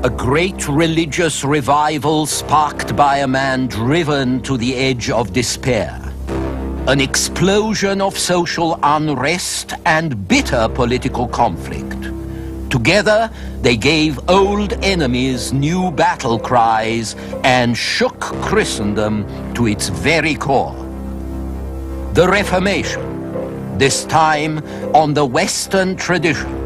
A great religious revival sparked by a man driven to the edge of despair. An explosion of social unrest and bitter political conflict. Together, they gave old enemies new battle cries and shook Christendom to its very core. The Reformation, this time on the Western tradition.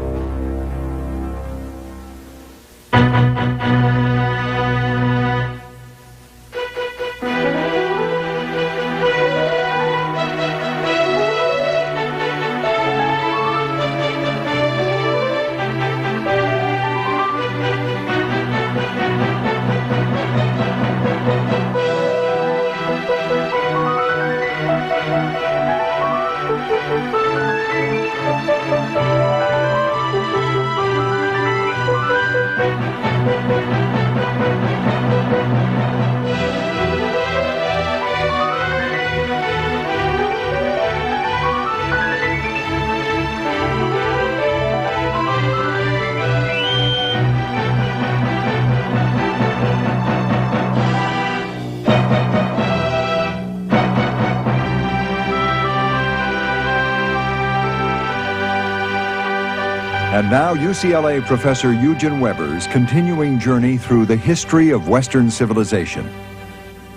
And now UCLA professor Eugene Weber's continuing journey through the history of Western civilization.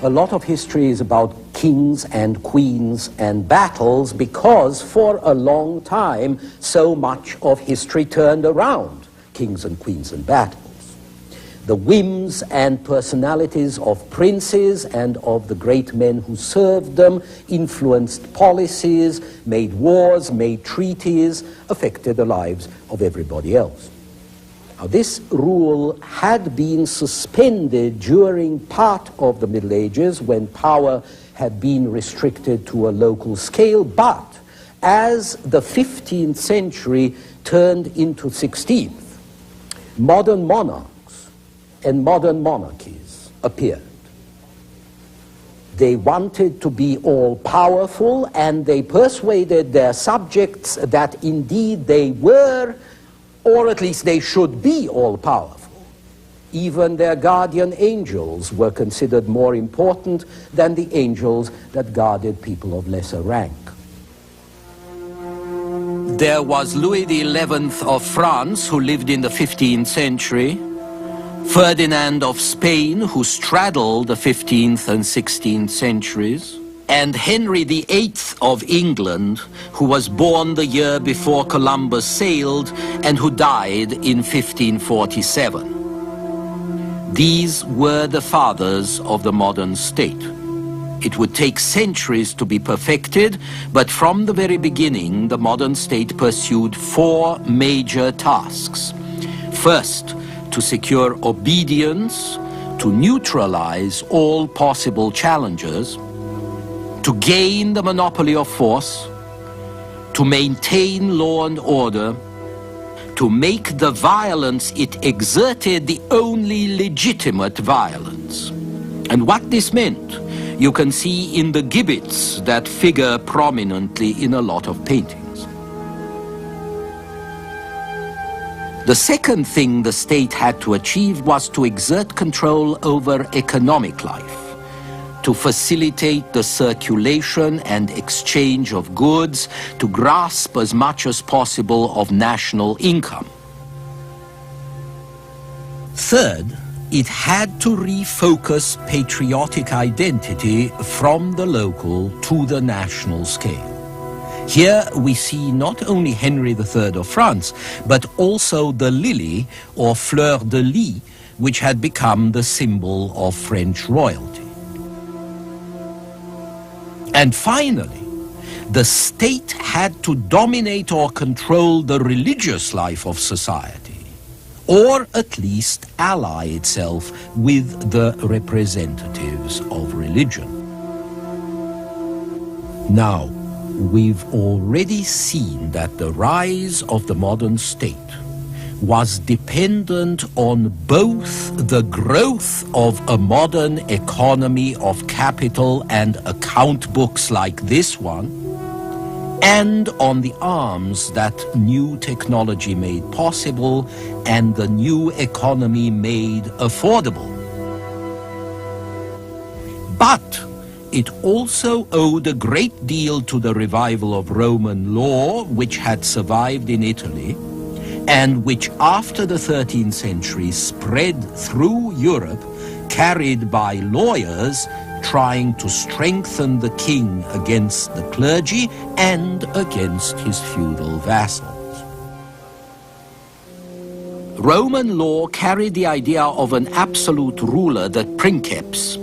A lot of history is about kings and queens and battles because for a long time so much of history turned around kings and queens and battles. The whims and personalities of princes and of the great men who served them influenced policies, made wars, made treaties, affected the lives of everybody else. Now, this rule had been suspended during part of the Middle Ages when power had been restricted to a local scale, but as the 15th century turned into 16th, modern monarchs and modern monarchies appeared. They wanted to be all-powerful, and they persuaded their subjects that indeed they were, or at least they should be, all-powerful. Even their guardian angels were considered more important than the angels that guarded people of lesser rank. There was Louis XI of France, who lived in the 15th century, Ferdinand of Spain, who straddled the 15th and 16th centuries, and Henry VIII of England, who was born the year before Columbus sailed and who died in 1547. These were the fathers of the modern state. It would take centuries to be perfected, but from the very beginning, the modern state pursued four major tasks. First, to secure obedience, to neutralize all possible challengers, to gain the monopoly of force, to maintain law and order, to make the violence it exerted the only legitimate violence. And what this meant, you can see in the gibbets that figure prominently in a lot of paintings. The second thing the state had to achieve was to exert control over economic life, to facilitate the circulation and exchange of goods, to grasp as much as possible of national income. Third, it had to refocus patriotic identity from the local to the national scale. Here we see not only Henry III of France, but also the lily, or fleur de lis, which had become the symbol of French royalty. And finally, the state had to dominate or control the religious life of society, or at least ally itself with the representatives of religion. Now, we've already seen that the rise of the modern state was dependent on both the growth of a modern economy of capital and account books like this one, and on the arms that new technology made possible and the new economy made affordable. But it also owed a great deal to the revival of Roman law, which had survived in Italy, and which after the 13th century spread through Europe, carried by lawyers trying to strengthen the king against the clergy and against his feudal vassals. Roman law carried the idea of an absolute ruler, the princeps,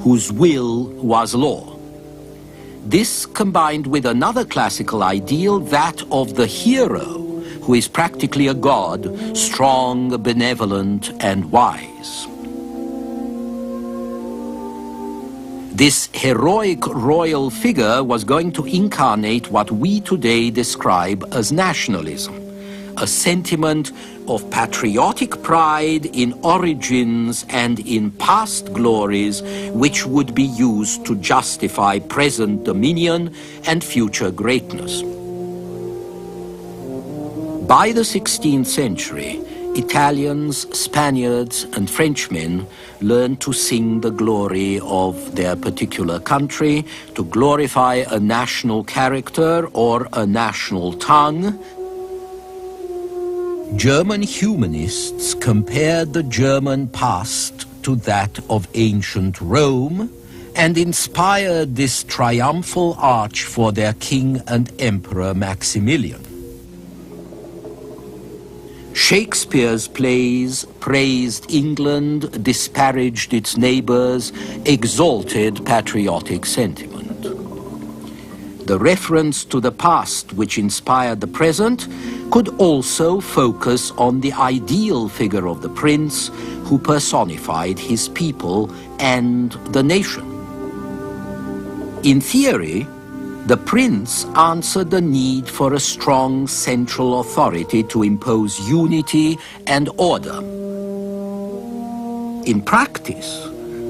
whose will was law. This combined with another classical ideal, that of the hero, who is practically a god, strong, benevolent, and wise. This heroic royal figure was going to incarnate what we today describe as nationalism, a sentiment of patriotic pride in origins and in past glories, which would be used to justify present dominion and future greatness. By the 16th century, Italians, Spaniards, and Frenchmen learned to sing the glory of their particular country, to glorify a national character or a national tongue. German humanists compared the German past to that of ancient Rome and inspired this triumphal arch for their king and emperor Maximilian. Shakespeare's plays praised England, disparaged its neighbors, exalted patriotic sentiment. The reference to the past which inspired the present could also focus on the ideal figure of the prince who personified his people and the nation. In theory, the prince answered the need for a strong central authority to impose unity and order. In practice,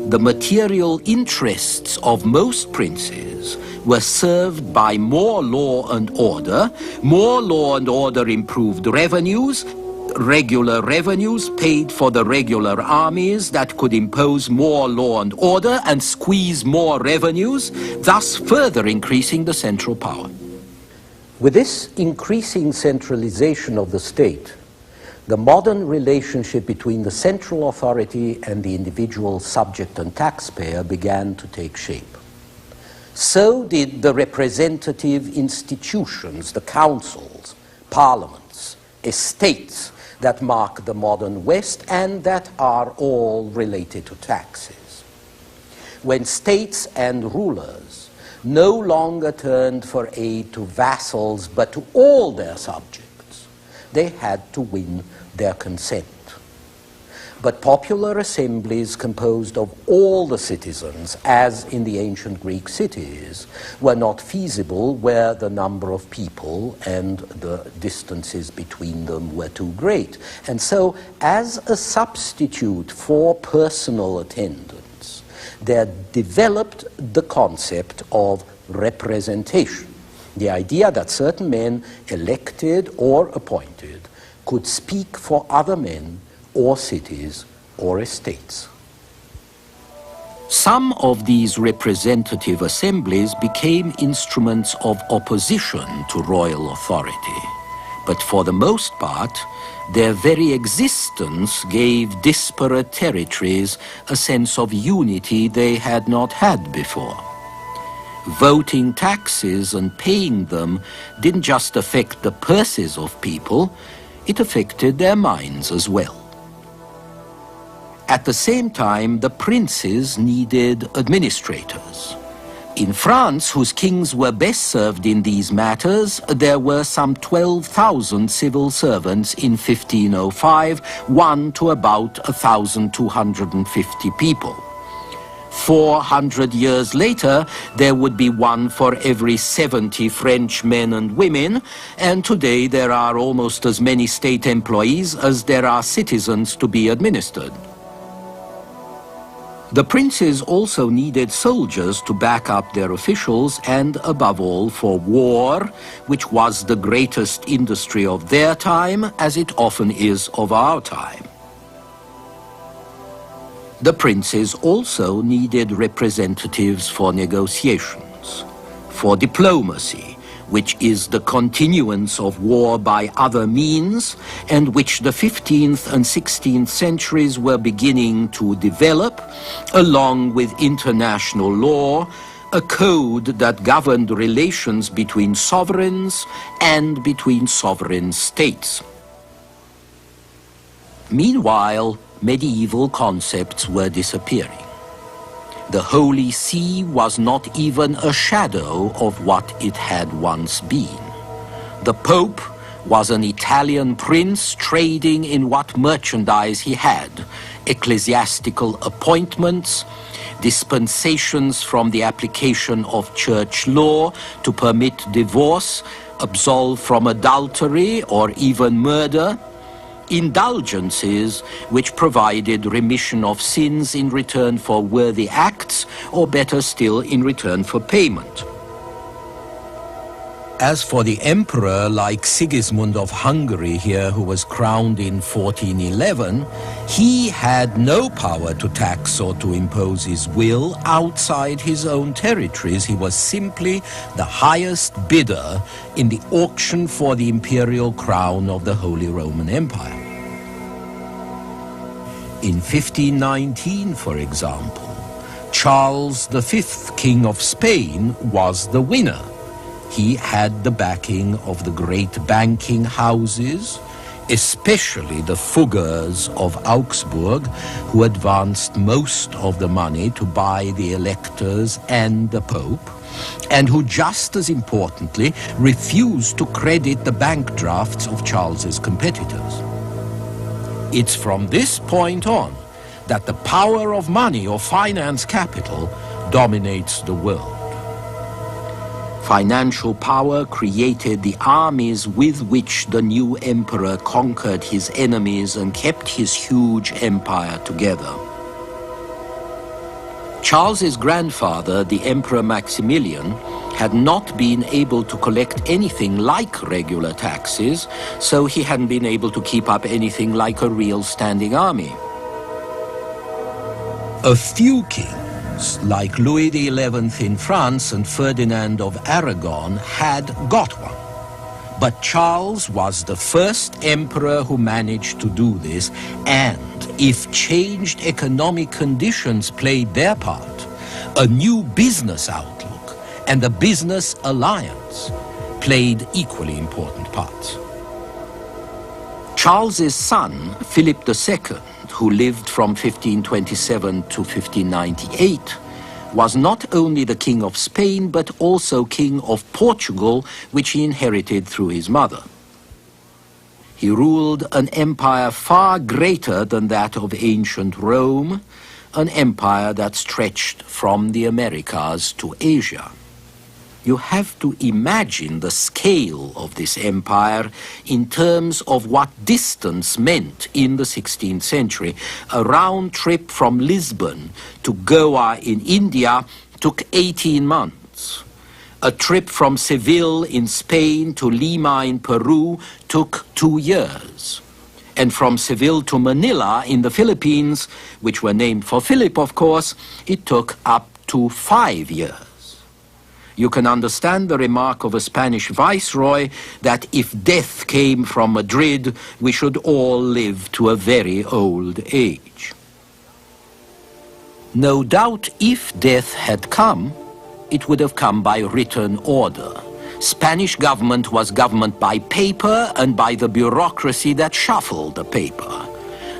the material interests of most princes were served by more law and order. More law and order improved revenues. Regular revenues paid for the regular armies that could impose more law and order and squeeze more revenues, thus further increasing the central power. With this increasing centralization of the state, the modern relationship between the central authority and the individual subject and taxpayer began to take shape. So did the representative institutions, the councils, parliaments, estates, that mark the modern West and that are all related to taxes. When states and rulers no longer turned for aid to vassals but to all their subjects, they had to win their consent. But popular assemblies composed of all the citizens, as in the ancient Greek cities, were not feasible where the number of people and the distances between them were too great. And so, as a substitute for personal attendance, there developed the concept of representation, the idea that certain men, elected or appointed, could speak for other men or cities, or estates. Some of these representative assemblies became instruments of opposition to royal authority, but for the most part, their very existence gave disparate territories a sense of unity they had not had before. Voting taxes and paying them didn't just affect the purses of people, it affected their minds as well. At the same time, the princes needed administrators. In France, whose kings were best served in these matters, there were some 12,000 civil servants in 1505, one to about 1,250 people. 400 years later, there would be one for every 70 French men and women, and today there are almost as many state employees as there are citizens to be administered. The princes also needed soldiers to back up their officials and, above all, for war, which was the greatest industry of their time, as it often is of our time. The princes also needed representatives for negotiations, for diplomacy, which is the continuance of war by other means, and which the 15th and 16th centuries were beginning to develop, along with international law, a code that governed relations between sovereigns and between sovereign states. Meanwhile, medieval concepts were disappearing. The Holy See was not even a shadow of what it had once been. The Pope was an Italian prince trading in what merchandise he had: ecclesiastical appointments, dispensations from the application of church law to permit divorce, absolve from adultery or even murder, indulgences which provided remission of sins in return for worthy acts, or better still, in return for payment. As for the emperor like Sigismund of Hungary here, who was crowned in 1411, he had no power to tax or to impose his will outside his own territories. He was simply the highest bidder in the auction for the imperial crown of the Holy Roman Empire. In 1519, for example, Charles V, King of Spain, was the winner. He had the backing of the great banking houses, especially the Fuggers of Augsburg, who advanced most of the money to buy the electors and the Pope, and who, just as importantly, refused to credit the bank drafts of Charles's competitors. It's from this point on that the power of money or finance capital dominates the world. Financial power created the armies with which the new emperor conquered his enemies and kept his huge empire together. Charles's grandfather, the Emperor Maximilian, had not been able to collect anything like regular taxes, so he hadn't been able to keep up anything like a real standing army. A few kings, like Louis XI in France and Ferdinand of Aragon, had got one. But Charles was the first emperor who managed to do this, and if changed economic conditions played their part, a new business outlook and a business alliance played equally important parts. Charles's son, Philip II, who lived from 1527 to 1598, was not only the King of Spain, but also King of Portugal, which he inherited through his mother. He ruled an empire far greater than that of ancient Rome, an empire that stretched from the Americas to Asia. You have to imagine the scale of this empire in terms of what distance meant in the 16th century. A round trip from Lisbon to Goa in India took 18 months. A trip from Seville in Spain to Lima in Peru took 2 years. And from Seville to Manila in the Philippines, which were named for Philip, of course, it took up to 5 years. You can understand the remark of a Spanish viceroy that if death came from Madrid, we should all live to a very old age. No doubt if death had come, it would have come by written order. Spanish government was government by paper and by the bureaucracy that shuffled the paper.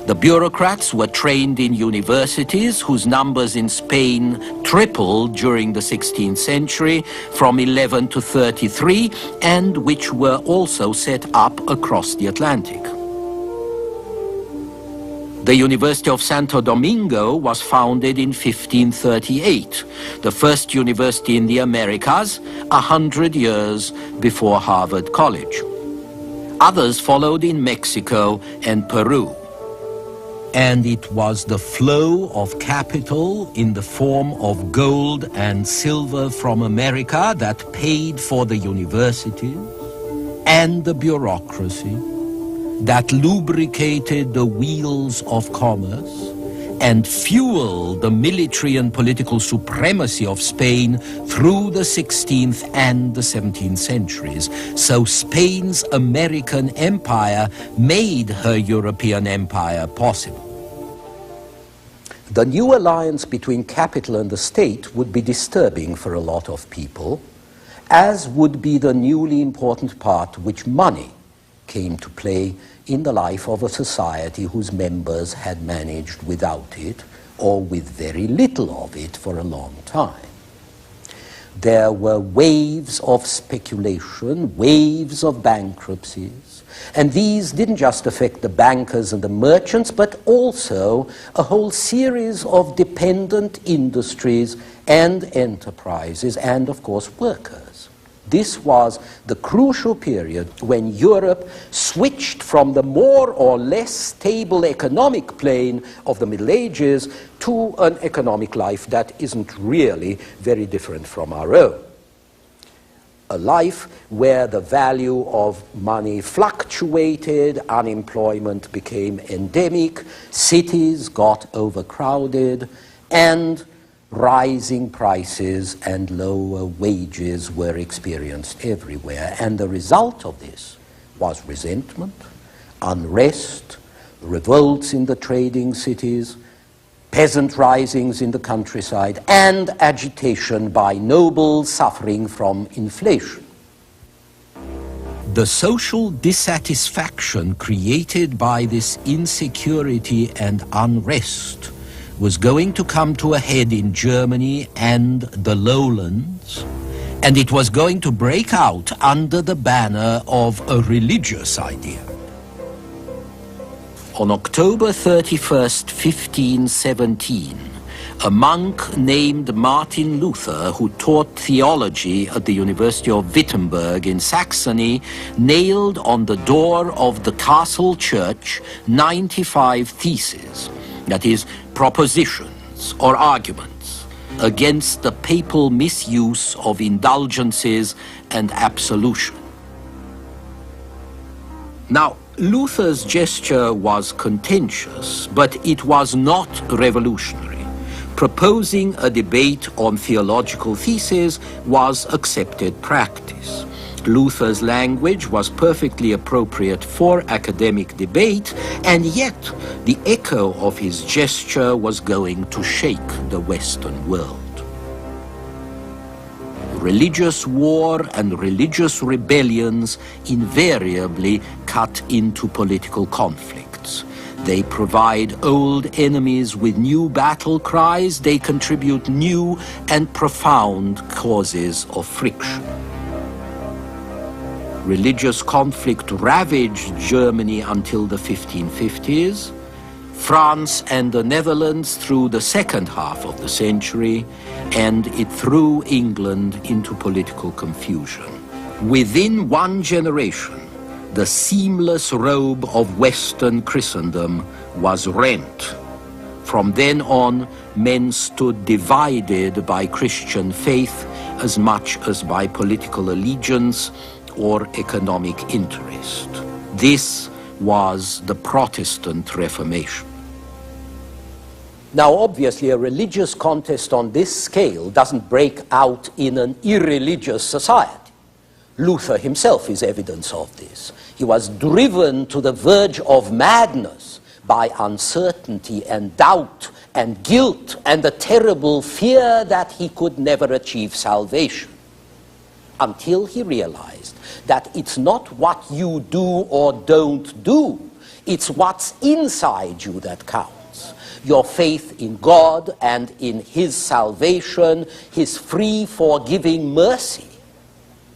The bureaucrats were trained in universities whose numbers in Spain tripled during the 16th century from 11 to 33, and which were also set up across the Atlantic. The University of Santo Domingo was founded in 1538, the first university in the Americas, 100 years before Harvard College. Others followed in Mexico and Peru. and it was the flow of capital in the form of gold and silver from America that paid for the universities and the bureaucracy, that lubricated the wheels of commerce and fueled the military and political supremacy of Spain through the 16th and the 17th centuries. So Spain's American empire made her European empire possible. The new alliance between capital and the state would be disturbing for a lot of people, as would be the newly important part which money came to play in the life of a society whose members had managed without it, or with very little of it, for a long time. There were waves of speculation, waves of bankruptcies, and these didn't just affect the bankers and the merchants, but also a whole series of dependent industries and enterprises, and of course workers. This was the crucial period when Europe switched from the more or less stable economic plane of the Middle Ages to an economic life that isn't really very different from our own. A life where the value of money fluctuated, unemployment became endemic, cities got overcrowded, and rising prices and lower wages were experienced everywhere. And the result of this was resentment, unrest, revolts in the trading cities, peasant risings in the countryside, and agitation by nobles suffering from inflation. The social dissatisfaction created by this insecurity and unrest was going to come to a head in Germany and the lowlands, and it was going to break out under the banner of a religious idea. On October 31st, 1517, a monk named Martin Luther, who taught theology at the University of Wittenberg in Saxony, nailed on the door of the castle church 95 theses, that is, propositions or arguments against the papal misuse of indulgences and absolution. Now, Luther's gesture was contentious, but it was not revolutionary. Proposing a debate on theological theses was accepted practice. Luther's language was perfectly appropriate for academic debate, and yet the echo of his gesture was going to shake the Western world. Religious war and religious rebellions invariably cut into political conflicts. They provide old enemies with new battle cries. They contribute new and profound causes of friction. Religious conflict ravaged Germany until the 1550s, France and the Netherlands through the second half of the century, and it threw England into political confusion. Within one generation, the seamless robe of Western Christendom was rent. From then on, men stood divided by Christian faith as much as by political allegiance or economic interest. This was the Protestant Reformation. Now, obviously, a religious contest on this scale doesn't break out in an irreligious society. Luther himself is evidence of this. He was driven to the verge of madness by uncertainty and doubt and guilt and the terrible fear that he could never achieve salvation, until he realized that it's not what you do or don't do, it's what's inside you that counts. Your faith in God and in His salvation, His free, forgiving mercy,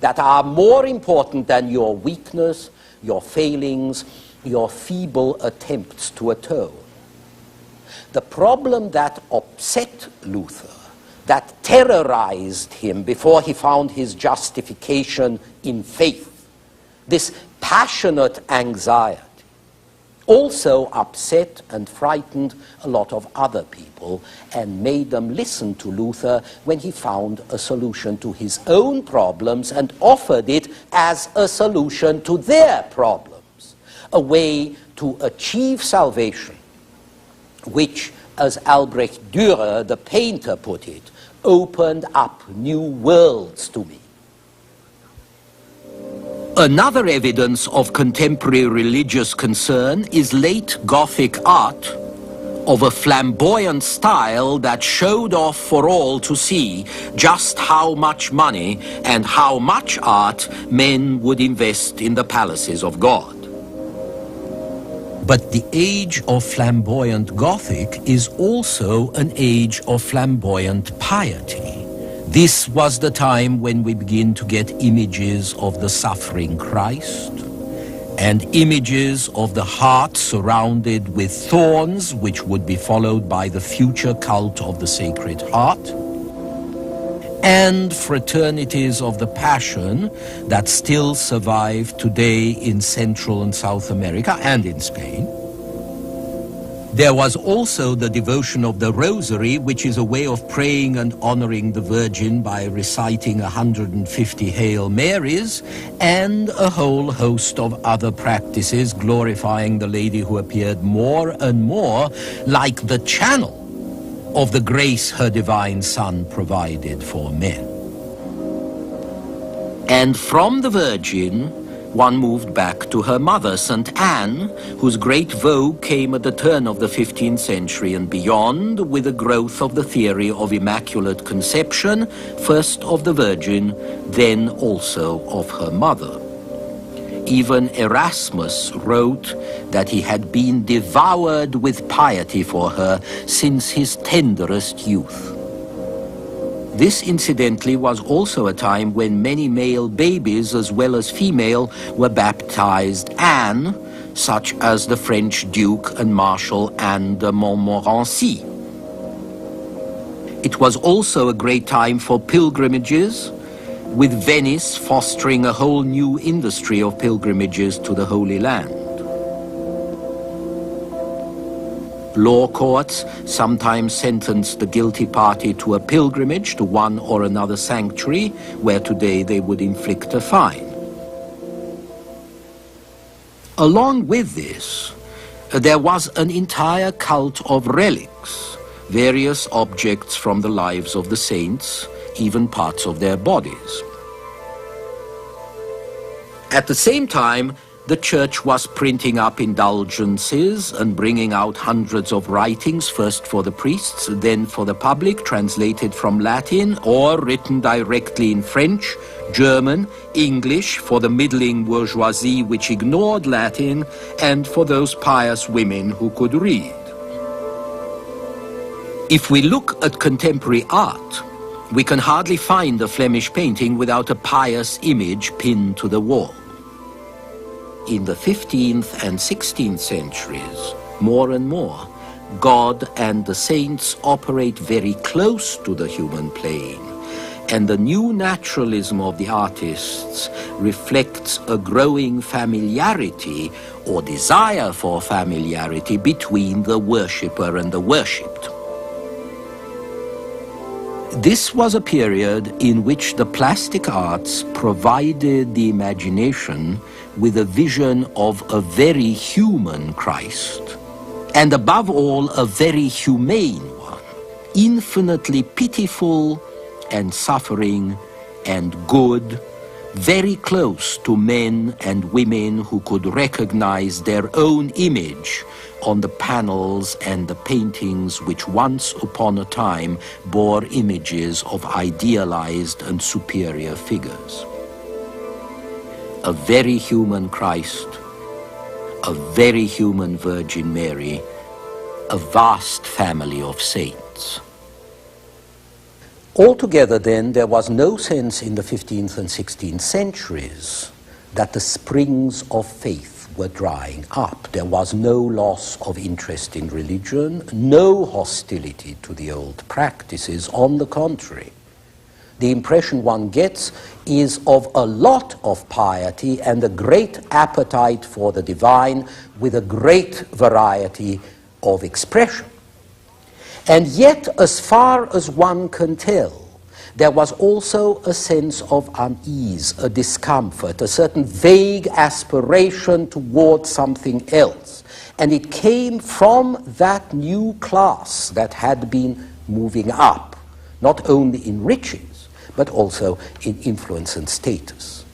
that are more important than your weakness, your failings, your feeble attempts to atone. The problem that upset Luther, that terrorized him before he found his justification in faith, this passionate anxiety also upset and frightened a lot of other people and made them listen to Luther when he found a solution to his own problems and offered it as a solution to their problems, a way to achieve salvation, which, as Albrecht Dürer, the painter, put it, opened up new worlds to me. Another evidence of contemporary religious concern is late Gothic art of a flamboyant style that showed off for all to see just how much money and how much art men would invest in the palaces of God. But the age of flamboyant Gothic is also an age of flamboyant piety. This was the time when we begin to get images of the suffering Christ and images of the heart surrounded with thorns, which would be followed by the future cult of the Sacred Heart, and fraternities of the Passion that still survive today in Central and South America and in Spain. There was also the devotion of the Rosary, which is a way of praying and honoring the Virgin by reciting 150 Hail Marys, and a whole host of other practices glorifying the Lady who appeared more and more like the channel of the grace her divine Son provided for men. And from the Virgin, one moved back to her mother, St. Anne, whose great vogue came at the turn of the 15th century and beyond, with the growth of the theory of Immaculate Conception, first of the Virgin, then also of her mother. Even Erasmus wrote that he had been devoured with piety for her since his tenderest youth. This, incidentally, was also a time when many male babies, as well as female, were baptized Anne, such as the French Duke and Marshal Anne de Montmorency. It was also a great time for pilgrimages, with Venice fostering a whole new industry of pilgrimages to the Holy Land. Law courts sometimes sentenced the guilty party to a pilgrimage to one or another sanctuary, where today they would inflict a fine. Along with this, there was an entire cult of relics, various objects from the lives of the saints, even parts of their bodies. At the same time, the Church was printing up indulgences and bringing out hundreds of writings, first for the priests, then for the public, translated from Latin or written directly in French, German, English, for the middling bourgeoisie which ignored Latin, and for those pious women who could read. If we look at contemporary art, we can hardly find a Flemish painting without a pious image pinned to the wall. In the 15th and 16th centuries, more and more, God and the saints operate very close to the human plane, and the new naturalism of the artists reflects a growing familiarity or desire for familiarity between the worshipper and the worshipped. This was a period in which the plastic arts provided the imagination with a vision of a very human Christ, and above all, a very humane one, infinitely pitiful and suffering and good, very close to men and women who could recognize their own image on the panels and the paintings which once upon a time bore images of idealized and superior figures. A very human Christ, a very human Virgin Mary, a vast family of saints. Altogether, then, there was no sense in the 15th and 16th centuries that the springs of faith were drying up. There was no loss of interest in religion, no hostility to the old practices. On the contrary, The impression one gets is of a lot of piety and a great appetite for the divine with a great variety of expression. And yet, as far as one can tell, there was also a sense of unease, a discomfort, a certain vague aspiration toward something else. And it came from that new class that had been moving up, not only in riches, but also in influence and status.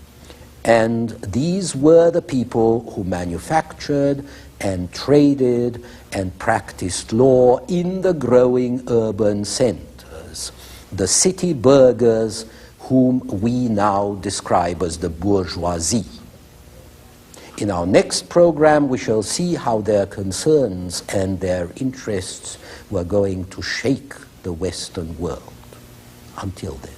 And these were the people who manufactured and traded and practiced law in the growing urban centers, the city burghers whom we now describe as the bourgeoisie. In our next program, we shall see how their concerns and their interests were going to shake the Western world. Until then.